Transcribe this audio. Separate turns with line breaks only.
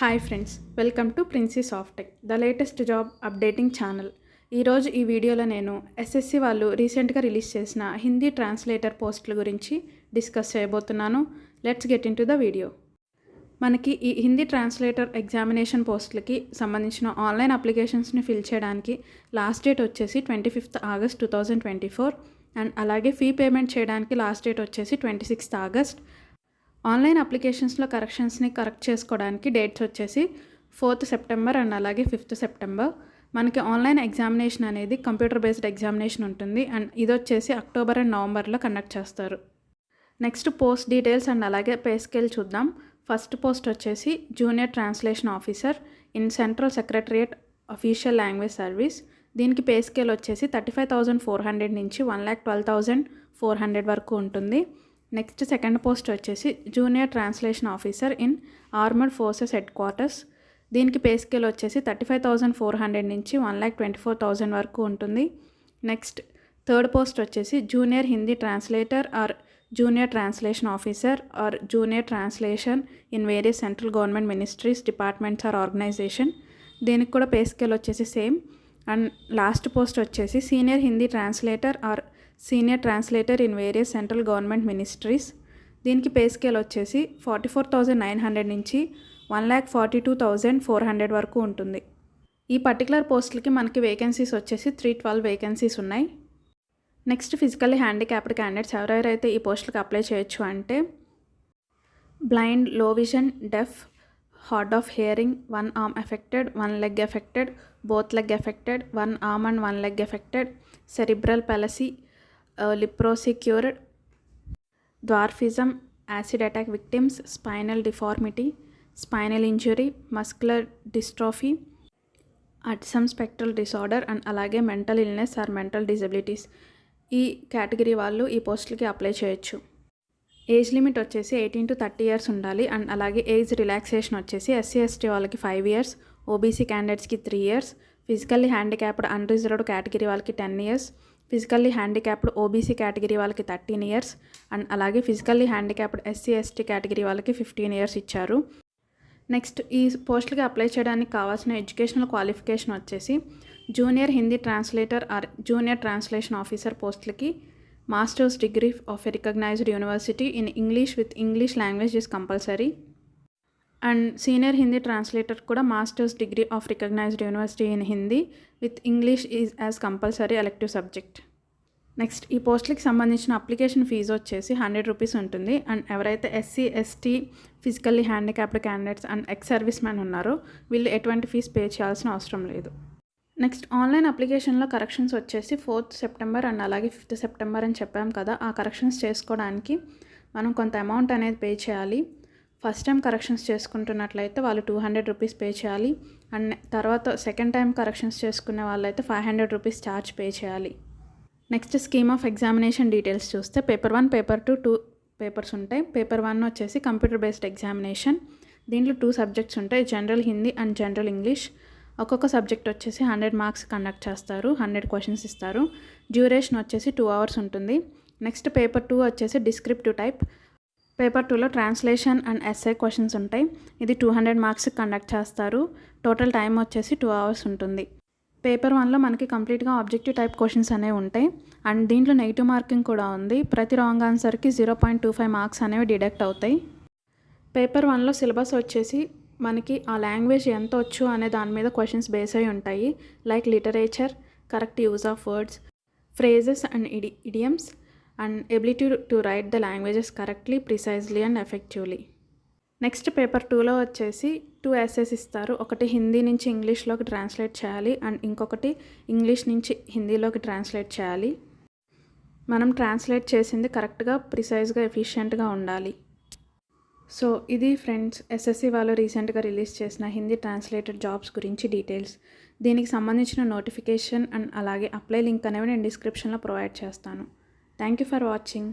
Hi friends, welcome to Princy Softech, the latest job updating channel. ఈరోజు ఈ వీడియోలో నేను ఎస్ఎస్సి వాళ్ళు రీసెంట్గా రిలీజ్ చేసిన హిందీ ట్రాన్స్లేటర్ పోస్టుల గురించి డిస్కస్ చేయబోతున్నాను. Let's get in to the video. మనకి ఈ హిందీ ట్రాన్స్లేటర్ ఎగ్జామినేషన్ పోస్టులకి సంబంధించిన ఆన్లైన్ అప్లికేషన్స్ని ఫిల్ చేయడానికి లాస్ట్ డేట్ వచ్చేసి 25th August 2024 అండ్ అలాగే ఫీ పేమెంట్ చేయడానికి లాస్ట్ డేట్ వచ్చేసి 26th August. ఆన్లైన్ అప్లికేషన్స్లో కరెక్షన్స్ని కరెక్ట్ చేసుకోవడానికి డేట్స్ వచ్చేసి 4th September అండ్ అలాగే 5th September. మనకి ఆన్లైన్ ఎగ్జామినేషన్ అనేది కంప్యూటర్ బేస్డ్ ఎగ్జామినేషన్ ఉంటుంది అండ్ ఇది వచ్చేసి అక్టోబర్ అండ్ నవంబర్లో కండక్ట్ చేస్తారు. నెక్స్ట్ పోస్ట్ డీటెయిల్స్ అండ్ అలాగే పే స్కేల్ చూద్దాం. ఫస్ట్ పోస్ట్ వచ్చేసి junior translation officer in central secretariat official language service. దీనికి పే స్కేల్ వచ్చేసి 35,400 నుంచి 1,12,400 వరకు ఉంటుంది. నెక్స్ట్ సెకండ్ పోస్ట్ వచ్చేసి junior translation officer in armoured forces headquarters. దీనికి పే స్కేల్ వచ్చేసి 35,400 నుంచి 1,24,000 వరకు ఉంటుంది. నెక్స్ట్ థర్డ్ పోస్ట్ వచ్చేసి junior Hindi translator or junior translation officer or junior translation in various central government ministries, departments or organization. దీనికి కూడా pay scale వచ్చేసి same. And last post వచ్చేసి senior Hindi translator or senior translator in various central government ministries. దీనికి pay scale వచ్చేసి 44,900 నుంచి 1,42,400 వరకు ఉంటుంది. ఈ పర్టికులర్ పోస్టులకి మనకి వేకెన్సీస్ వచ్చేసి 312 వేకెన్సీస్ ఉన్నాయి. నెక్స్ట్ ఫిజికల్లీ హ్యాండిక్యాప్డ్ క్యాండిడేట్స్ ఎవరెవరైతే ఈ పోస్టులకు అప్లై చేయొచ్చు అంటే బ్లైండ్, లో vision, deaf, hard of hearing, 1 arm affected, 1 leg affected, both leg affected, 1 arm and 1 leg affected, cerebral palsy, leprosy cured, dwarfism, acid attack victims, spinal deformity, spinal injury, muscular dystrophy, autism spectral disorder and అలాగే mental illness are mental disabilities. ఈ category వాళ్ళు ఈ పోస్టులకి apply చేయొచ్చు. Age limit వచ్చేసి 18 to 30 years ఉండాలి and అలాగే age relaxation వచ్చేసి SC/ST వాళ్ళకి 5 years, ఓబీసీ క్యాండిడేట్స్కి 3 years, physically handicapped unreserved category వాళ్ళకి 10 years, physically handicapped OBC category వాళ్ళకి 13 years అండ్ అలాగే ఫిజికల్లీ హ్యాండిక్యాప్డ్ SC/ST కేటగిరీ వాళ్ళకి 15 years ఇచ్చారు. నెక్స్ట్ ఈ పోస్టులకి అప్లై చేయడానికి కావాల్సిన ఎడ్యుకేషనల్ క్వాలిఫికేషన్ వచ్చేసి junior Hindi translator or junior translation officer పోస్టులకి masters degree of a recognised university in English with English language is compulsory. And senior Hindi translator కూడా masters degree of recognised university in Hindi with English is as compulsory elective subject. Next ఈ పోస్టులకి సంబంధించిన application fee వచ్చేసి 100 rupees ఉంటుంది. And ఎవరైతే SC/ST physically handicapped candidates and ex service man ఉన్నారో వీళ్ళు ఎటువంటి ఫీజు పే చేయాల్సిన అవసరం లేదు. నెక్స్ట్ ఆన్లైన్ అప్లికేషన్లో కరెక్షన్స్ వచ్చేసి 4th September అండ్ అలాగే 5th September అని చెప్పాం కదా. ఆ కరెక్షన్స్ చేసుకోవడానికి మనం కొంత అమౌంట్ అనేది పే చేయాలి. ఫస్ట్ టైం కరెక్షన్స్ చేసుకుంటున్నట్లయితే వాళ్ళు 200 rupees పే చేయాలి అండ్ తర్వాత సెకండ్ టైం కరెక్షన్స్ చేసుకునే వాళ్ళైతే 500 rupees ఛార్జ్ పే చేయాలి. Next scheme of examination details చూస్తే పేపర్ 1, పేపర్ 2 2 పేపర్స్ ఉంటాయి. పేపర్ 1 వచ్చేసి కంప్యూటర్ బేస్డ్ ఎగ్జామినేషన్. దీంట్లో 2 subjects ఉంటాయి, general Hindi and general English. ఒక్కొక్క సబ్జెక్ట్ వచ్చేసి 100 marks కండక్ట్ చేస్తారు, 100 questions ఇస్తారు. డ్యూరేషన్ వచ్చేసి 2 hours ఉంటుంది. నెక్స్ట్ పేపర్ 2 వచ్చేసి డిస్క్రిప్టివ్ టైప్. పేపర్ 2లో ట్రాన్స్లేషన్ అండ్ ఎస్ఏ క్వశ్చన్స్ ఉంటాయి. ఇది 200 marks కండక్ట్ చేస్తారు. టోటల్ టైం వచ్చేసి 2 hours ఉంటుంది. పేపర్ 1లో మనకి కంప్లీట్గా ఆబ్జెక్టివ్ టైప్ క్వశ్చన్స్ అనేవి ఉంటాయి అండ్ దీంట్లో నెగిటివ్ మార్కింగ్ కూడా ఉంది. ప్రతి రాంగ్ ఆన్సర్కి 0.25 marks అనేవి డిడక్ట్ అవుతాయి. పేపర్ 1లో సిలబస్ వచ్చేసి మనకి ఆ లాంగ్వేజ్ ఎంత వచ్చు అనే దాని మీద క్వశ్చన్స్ బేస్ అయి ఉంటాయి. Like literature, correct use of words, phrases and idioms and ability to right the languages correctly, precisely and effectively. Next paper 2లో వచ్చేసి 2 essays ఇస్తారు. ఒకటి హిందీ నుంచి ఇంగ్లీష్లోకి ట్రాన్స్లేట్ చేయాలి అండ్ ఇంకొకటి ఇంగ్లీష్ నుంచి హిందీలోకి ట్రాన్స్లేట్ చేయాలి. మనం ట్రాన్స్లేట్ చేసింది కరెక్ట్గా, ప్రిసైజ్గా, ఎఫిషియెంట్గా ఉండాలి. సో ఇది ఫ్రెండ్స్ ఎస్ఎస్సి వాళ్ళు రీసెంట్గా రిలీజ్ చేసిన హిందీ ట్రాన్స్లేటెడ్ జాబ్స్ గురించి డీటెయిల్స్. దీనికి సంబంధించిన నోటిఫికేషన్ అండ్ అలాగే అప్లై లింక్ అనేవి నేను డిస్క్రిప్షన్లో ప్రొవైడ్ చేస్తాను. Thank you for watching.